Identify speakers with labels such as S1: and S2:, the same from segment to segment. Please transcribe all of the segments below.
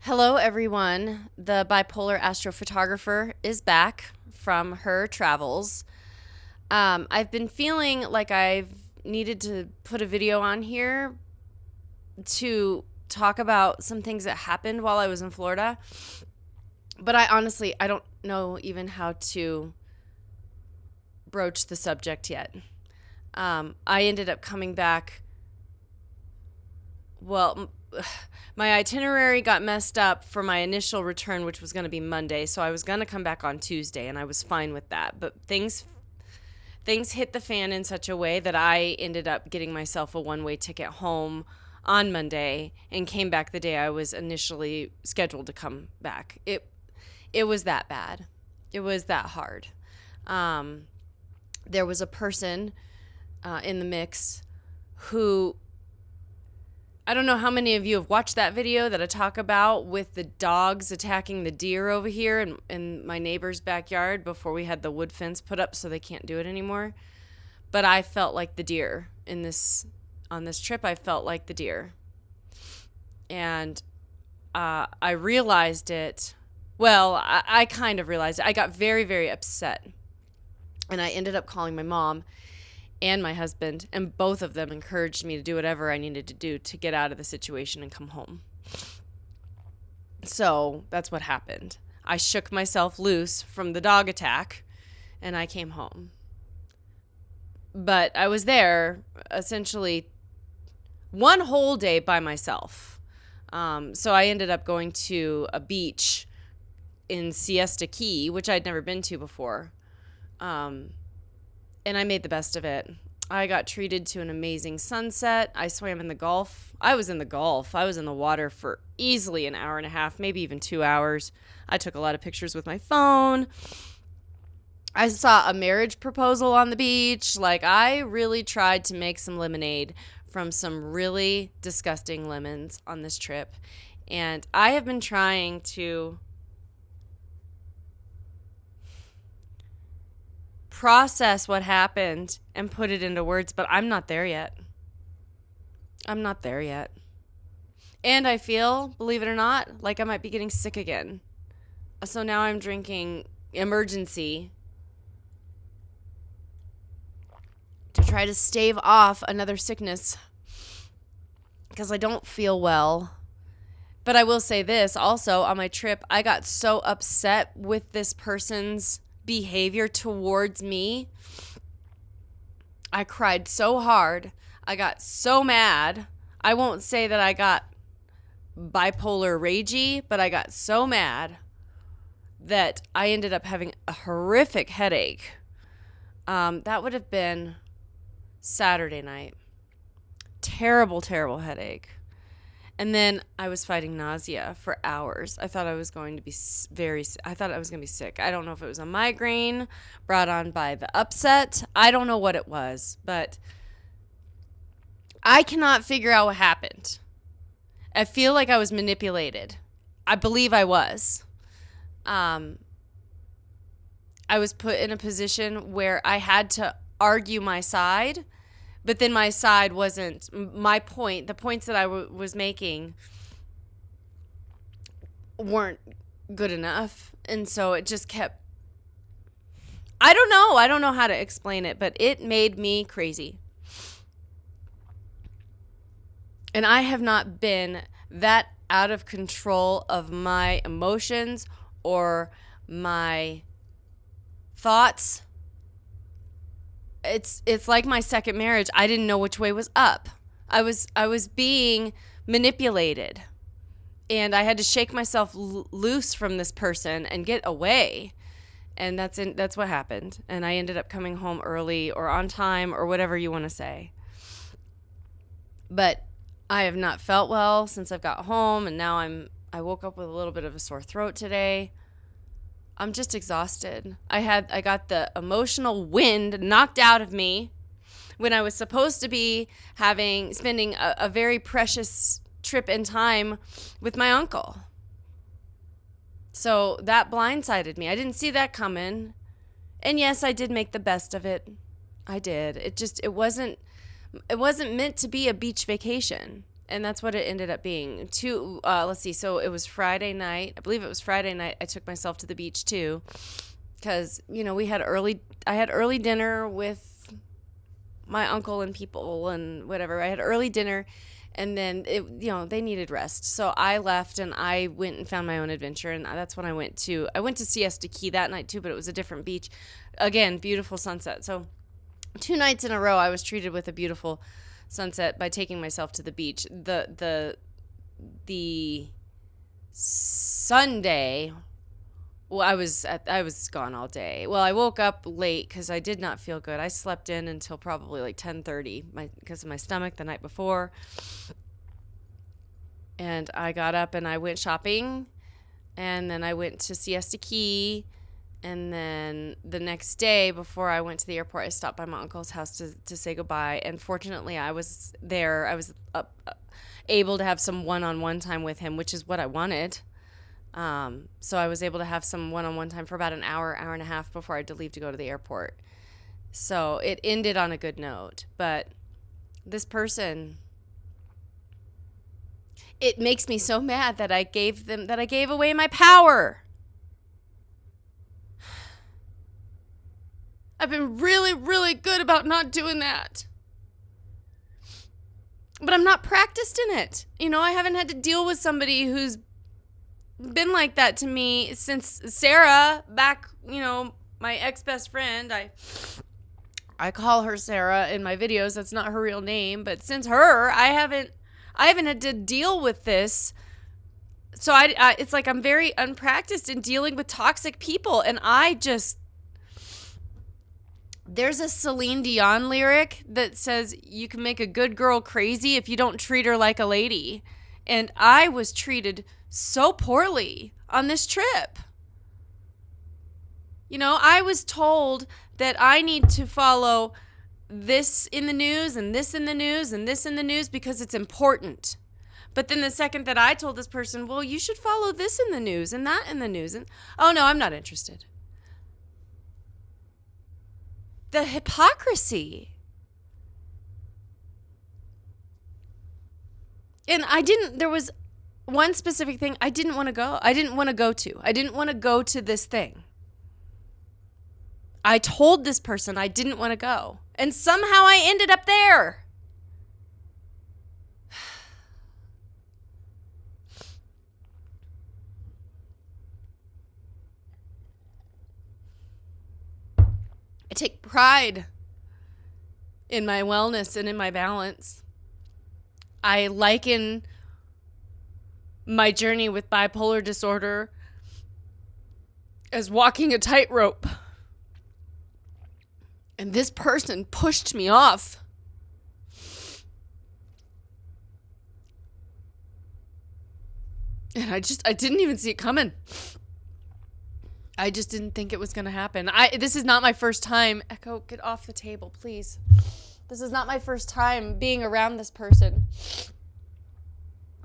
S1: Hello, everyone. The bipolar astrophotographer is back from her travels. I've been feeling like I've needed to put a video on here to talk about some things that happened while I was in Florida, but I don't know even how to broach the subject yet. I ended up coming back. Well, my itinerary got messed up for my initial return, which was going to be Monday. So I was going to come back on Tuesday, and I was fine with that. But things hit the fan in such a way that I ended up getting myself a one-way ticket home on Monday and came back the day I was initially scheduled to come back. It was that bad. It was that hard. There was a person in the mix who, I don't know how many of you have watched that video that I talk about with the dogs attacking the deer over here in my neighbor's backyard before we had the wood fence put up so they can't do it anymore. But I felt like the deer on this trip. I felt like the deer. And I realized it. Well, I kind of realized it. I got very, very upset. And I ended up calling my mom and my husband, and both of them encouraged me to do whatever I needed to do to get out of the situation and come home. So that's what happened. I shook myself loose from the dog attack, and I came home. But I was there essentially one whole day by myself. So I ended up going to a beach in Siesta Key, which I'd never been to before. And I made the best of it. I got treated to an amazing sunset. I swam in the Gulf. I was in the Gulf. I was in the water for easily an hour and a half, maybe even 2 hours. I took a lot of pictures with my phone. I saw a marriage proposal on the beach. Like, I really tried to make some lemonade from some really disgusting lemons on this trip. And I have been trying to process what happened and put it into words, but I'm not there yet. I'm not there yet. And I feel, believe it or not, like I might be getting sick again. So now I'm drinking emergency to try to stave off another sickness because I don't feel well. But I will say this also, on my trip, I got so upset with this person's behavior towards me. I cried so hard. I got so mad. I won't say that I got bipolar ragey, but I got so mad that I ended up having a horrific headache. That would have been Saturday night. Terrible, terrible headache. And then I was fighting nausea for hours. I thought I was going to be sick. I don't know if it was a migraine brought on by the upset. I don't know what it was, but I cannot figure out what happened. I feel like I was manipulated. I believe I was. I was put in a position where I had to argue my side. But then my side wasn't my point. The points that I was making weren't good enough. And so it just kept, I don't know. I don't know how to explain it, but it made me crazy. And I have not been that out of control of my emotions or my thoughts. It's like my second marriage. I didn't know which way was up. I was being manipulated, and I had to shake myself loose from this person and get away. And that's what happened. And I ended up coming home early or on time or whatever you want to say. But I have not felt well since I've got home, and now I woke up with a little bit of a sore throat today. I'm just exhausted. I got the emotional wind knocked out of me when I was supposed to be spending a very precious trip in time with my uncle. So that blindsided me. I didn't see that coming. And yes, I did make the best of it. I did. It wasn't meant to be a beach vacation. And that's what it ended up being. Let's see. So it was Friday night. I believe it was Friday night. I took myself to the beach too, because I had early dinner with my uncle and people and whatever. I had early dinner, and then they needed rest. So I left and I went and found my own adventure, and that's when I went to Siesta Key that night too, but it was a different beach. Again, beautiful sunset. So 2 nights in a row I was treated with a beautiful sunset by taking myself to the beach. The Sunday, well, I was gone all day. Well, I woke up late because I did not feel good. I slept in until probably like 10:30 because of my stomach the night before. And I got up and I went shopping, and then I went to Siesta Key. And then the next day, before I went to the airport, I stopped by my uncle's house to say goodbye. And fortunately, I was there. I was able to have some one-on-one time with him, which is what I wanted. So I was able to have some one-on-one time for about an hour and a half before I had to leave to go to the airport. So it ended on a good note. But this person, it makes me so mad that I gave away my power. I've been really, really good about not doing that. But I'm not practiced in it. I haven't had to deal with somebody who's been like that to me since Sarah, back, my ex-best friend. I call her Sarah in my videos. That's not her real name. But since her, I haven't had to deal with this. So it's like I'm very unpracticed in dealing with toxic people. And there's a Celine Dion lyric that says you can make a good girl crazy if you don't treat her like a lady. And I was treated so poorly on this trip. I was told that I need to follow this in the news and this in the news and this in the news because it's important. But then the second that I told this person, well, you should follow this in the news and that in the news. And oh, no, I'm not interested. The hypocrisy. And there was one specific thing I didn't want to go. I didn't want to go to. I didn't want to go to this thing. I told this person I didn't want to go. And somehow I ended up there. I take pride in my wellness and in my balance. I liken my journey with bipolar disorder as walking a tightrope. And this person pushed me off. And I didn't even see it coming. I just didn't think it was going to happen. This is not my first time. Echo, get off the table, please. This is not my first time being around this person.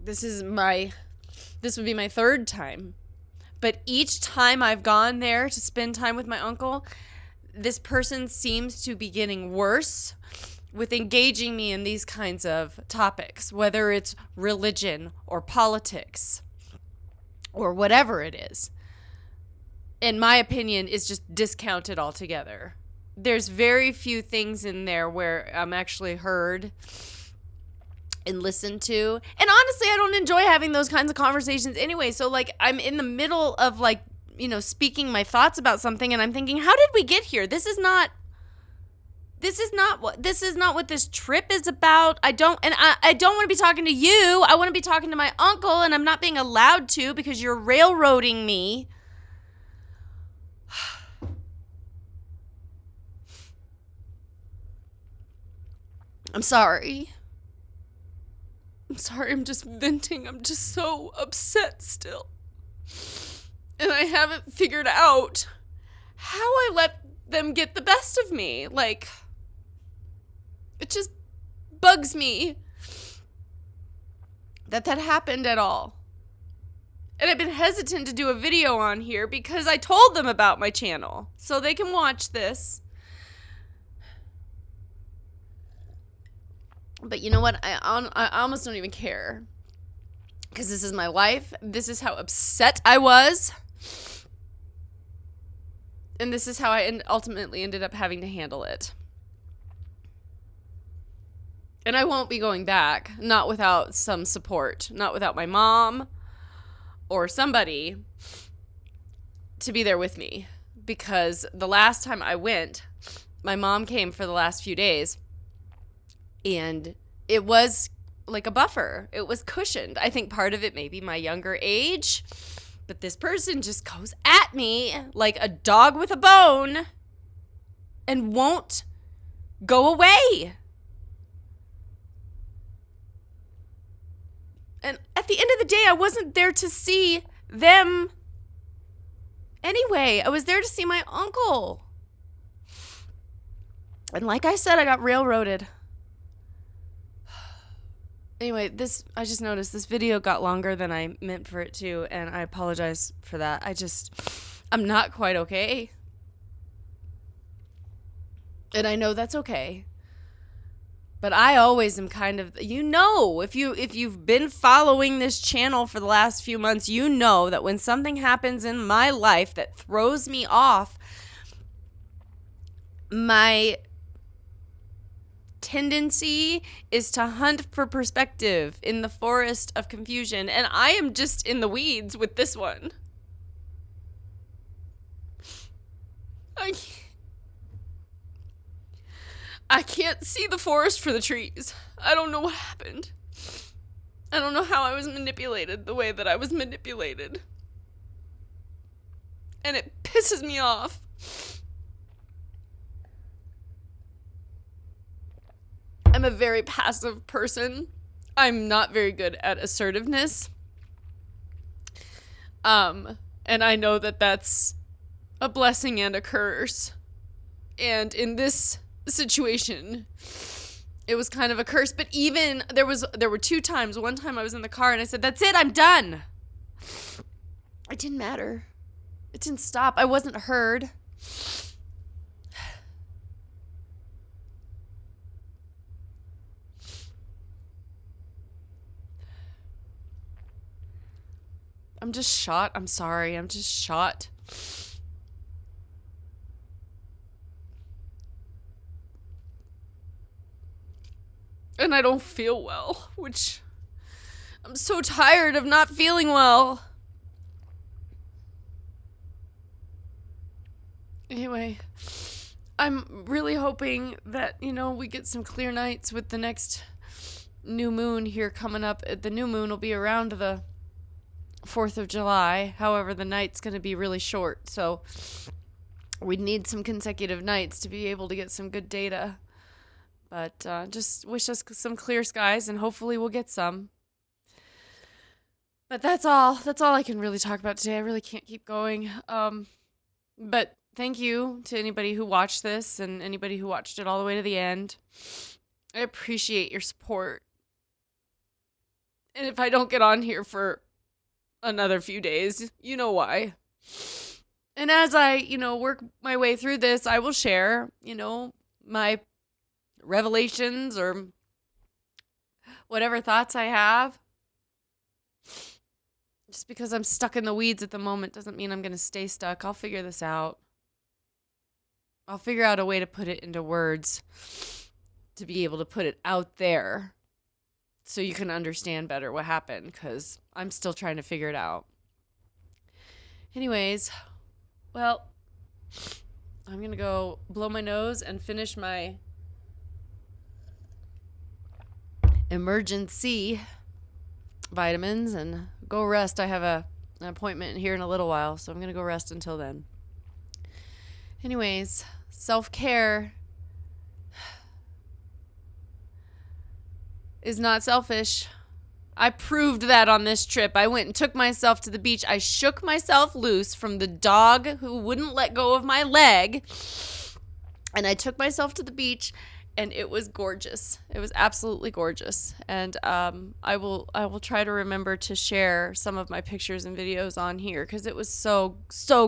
S1: This would be my 3rd time. But each time I've gone there to spend time with my uncle, this person seems to be getting worse with engaging me in these kinds of topics, whether it's religion or politics or whatever it is. In my opinion, is just discounted altogether. There's very few things in there where I'm actually heard and listened to. And honestly, I don't enjoy having those kinds of conversations anyway. So I'm in the middle of speaking my thoughts about something, and I'm thinking, how did we get here? This is not what this trip is about. I don't want to be talking to you. I want to be talking to my uncle, and I'm not being allowed to because you're railroading me. I'm sorry. I'm just venting. I'm just so upset still. And I haven't figured out how I let them get the best of me. It just bugs me that happened at all. And I've been hesitant to do a video on here because I told them about my channel. So they can watch this. But you know what? I almost don't even care. Because this is my life. This is how upset I was. And this is how I ultimately ended up having to handle it. And I won't be going back. Not without some support. Not without my mom or somebody to be there with me. Because the last time I went, my mom came for the last few days. And it was like a buffer. It was cushioned. I think part of it may be my younger age. But this person just goes at me like a dog with a bone and won't go away. And at the end of the day, I wasn't there to see them anyway. I was there to see my uncle. And like I said, I got railroaded. Anyway, I just noticed this video got longer than I meant for it to, and I apologize for that. I'm not quite okay. And I know that's okay. But I always am kind of, if you've been following this channel for the last few months, you know that when something happens in my life that throws me off, my tendency is to hunt for perspective in the forest of confusion, and I am just in the weeds with this one. I can't see the forest for the trees. I don't know what happened. I don't know how I was manipulated the way that I was manipulated. And it pisses me off. I'm a very passive person. I'm not very good at assertiveness. And I know that that's a blessing and a curse. And in this situation, it was kind of a curse. But even there were 2 times. One time I was in the car and I said, "That's it, I'm done." It didn't matter. It didn't stop. I wasn't heard. I'm just shot. I'm sorry. I'm just shot. And I don't feel well, which I'm so tired of not feeling well. Anyway, I'm really hoping that, we get some clear nights with the next new moon here coming up. The new moon will be around the 4th of July. However, the night's going to be really short, so we need some consecutive nights to be able to get some good data. But just wish us some clear skies, and hopefully we'll get some. But that's all I can really talk about today. I really can't keep going. But thank you to anybody who watched this and anybody who watched it all the way to the end. I appreciate your support. And if I don't get on here for another few days, you know why. And as I, work my way through this, I will share, my revelations or whatever thoughts I have. Just because I'm stuck in the weeds at the moment doesn't mean I'm going to stay stuck. I'll figure this out. I'll figure out a way to put it into words, to be able to put it out there so you can understand better what happened, because I'm still trying to figure it out. Anyways, well, I'm going to go blow my nose and finish my emergency vitamins and go rest. I have an appointment here in a little while, so I'm going to go rest until then. Anyways, self-care is not selfish. I proved that on this trip. I went and took myself to the beach. I shook myself loose from the dog who wouldn't let go of my leg. And I took myself to the beach, and it was gorgeous. It was absolutely gorgeous. And I will try to remember to share some of my pictures and videos on here, because it was so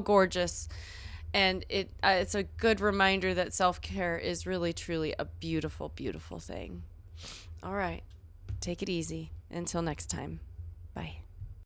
S1: gorgeous. And it's a good reminder that self-care is really, truly a beautiful, beautiful thing. All right. Take it easy. Until next time. Bye.